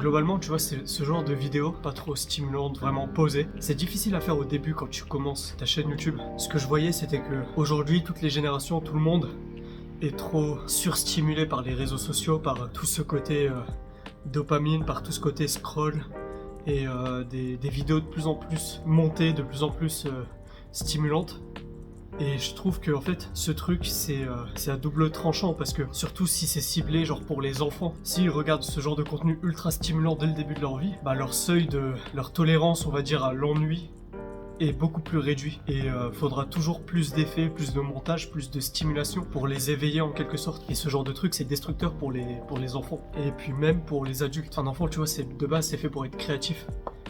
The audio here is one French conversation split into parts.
Globalement, tu vois, c'est ce genre de vidéo, pas trop stimulante, vraiment posée. C'est difficile à faire au début quand tu commences ta chaîne YouTube. Ce que je voyais, c'était que aujourd'hui, toutes les générations, tout le monde est trop surstimulé par les réseaux sociaux, par tout ce côté dopamine, par tout ce côté scroll, et des vidéos de plus en plus montées, de plus en plus stimulantes. Et je trouve que en fait ce truc c'est à double tranchant, parce que surtout si c'est ciblé genre pour les enfants, s'ils regardent ce genre de contenu ultra stimulant dès le début de leur vie, bah leur seuil de leur tolérance, on va dire, à l'ennui est beaucoup plus réduit, et faudra toujours plus d'effets, plus de montage, plus de stimulation pour les éveiller en quelque sorte. Et ce genre de truc c'est destructeur pour les enfants, et puis même pour les adultes. Un enfant, tu vois, c'est de base c'est fait pour être créatif,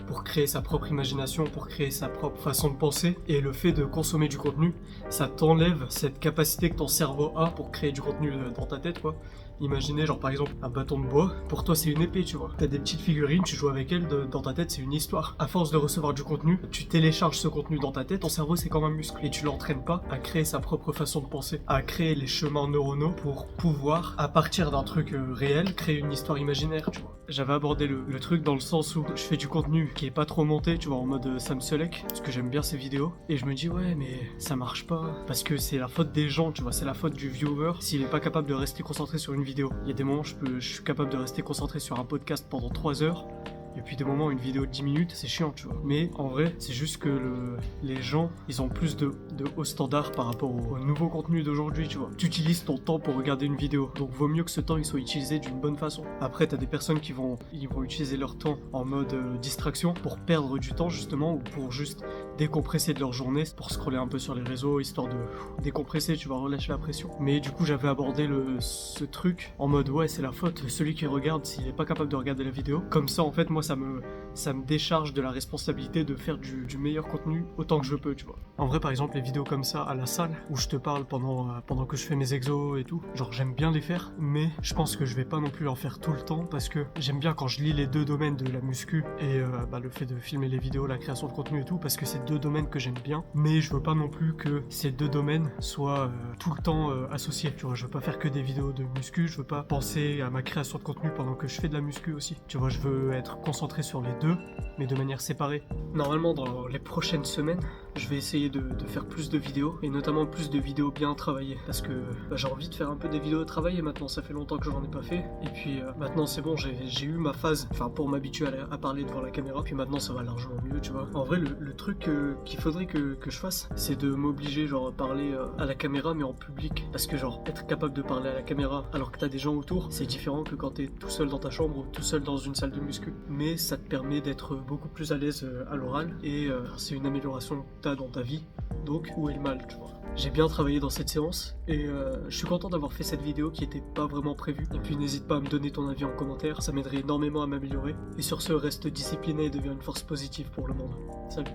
pour créer sa propre imagination, pour créer sa propre façon de penser, et le fait de consommer du contenu, ça t'enlève cette capacité que ton cerveau a pour créer du contenu dans ta tête, quoi. Imaginez genre par exemple un bâton de bois, pour toi c'est une épée, tu vois. T'as des petites figurines, tu joues avec elles, dans ta tête c'est une histoire. À force de recevoir du contenu, tu télécharges ce contenu dans ta tête, ton cerveau c'est comme un muscle, et tu l'entraînes pas à créer sa propre façon de penser, à créer les chemins neuronaux pour pouvoir, à partir d'un truc réel, créer une histoire imaginaire, tu vois. J'avais abordé le truc dans le sens où je fais du contenu qui est pas trop monté, tu vois, en mode Sam Selleck, parce que j'aime bien ces vidéos, et je me dis ouais mais ça marche pas, parce que c'est la faute des gens, tu vois, c'est la faute du viewer s'il est pas capable de rester concentré sur une vidéo. Il y a des moments je suis capable de rester concentré sur un podcast pendant 3 heures, et puis des moments, une vidéo de 10 minutes, c'est chiant, tu vois. Mais en vrai, c'est juste que les gens, ils ont plus de hauts standards par rapport au nouveau contenu d'aujourd'hui, tu vois. Tu utilises ton temps pour regarder une vidéo, donc vaut mieux que ce temps il soit utilisé d'une bonne façon. Après, t'as des personnes qui vont utiliser leur temps en mode distraction pour perdre du temps justement, ou pour juste décompresser de leur journée, pour scroller un peu sur les réseaux, histoire de décompresser, tu vas relâcher la pression. Mais du coup, j'avais abordé ce truc en mode ouais, c'est la faute de celui qui regarde s'il est pas capable de regarder la vidéo. Comme ça, en fait, moi, ça me décharge de la responsabilité de faire du meilleur contenu autant que je peux, tu vois. En vrai, par exemple, les vidéos comme ça à la salle, où je te parle pendant que je fais mes exos et tout, genre j'aime bien les faire, mais je pense que je vais pas non plus en faire tout le temps, parce que j'aime bien quand je lis les deux domaines de la muscu et le fait de filmer les vidéos, la création de contenu et tout, parce que c'est deux domaines que j'aime bien, mais je veux pas non plus que ces deux domaines soient tout le temps associés, tu vois. Je veux pas faire que des vidéos de muscu, je veux pas penser à ma création de contenu pendant que je fais de la muscu aussi, tu vois. Je veux être concentré sur les deux, mais de manière séparée. Normalement, dans les prochaines semaines, je vais essayer de faire plus de vidéos, et notamment plus de vidéos bien travaillées, parce que j'ai envie de faire un peu des vidéos travaillées maintenant. Ça fait longtemps que je n'en ai pas fait, et puis maintenant c'est bon, j'ai eu ma phase, enfin pour m'habituer à parler devant la caméra, puis maintenant ça va largement mieux, tu vois. En vrai, le truc qu'il faudrait que je fasse, c'est de m'obliger genre à parler à la caméra, mais en public, parce que genre être capable de parler à la caméra alors que t'as des gens autour, c'est différent que quand t'es tout seul dans ta chambre ou tout seul dans une salle de muscu, mais ça te permet d'être beaucoup plus à l'aise à l'oral, et c'est une amélioration que t'as dans ta vie, donc où est le mal, tu vois. J'ai bien travaillé dans cette séance, et je suis content d'avoir fait cette vidéo qui était pas vraiment prévue. Et puis n'hésite pas à me donner ton avis en commentaire, ça m'aiderait énormément à m'améliorer. Et sur ce, reste discipliné et deviens une force positive pour le monde. Salut.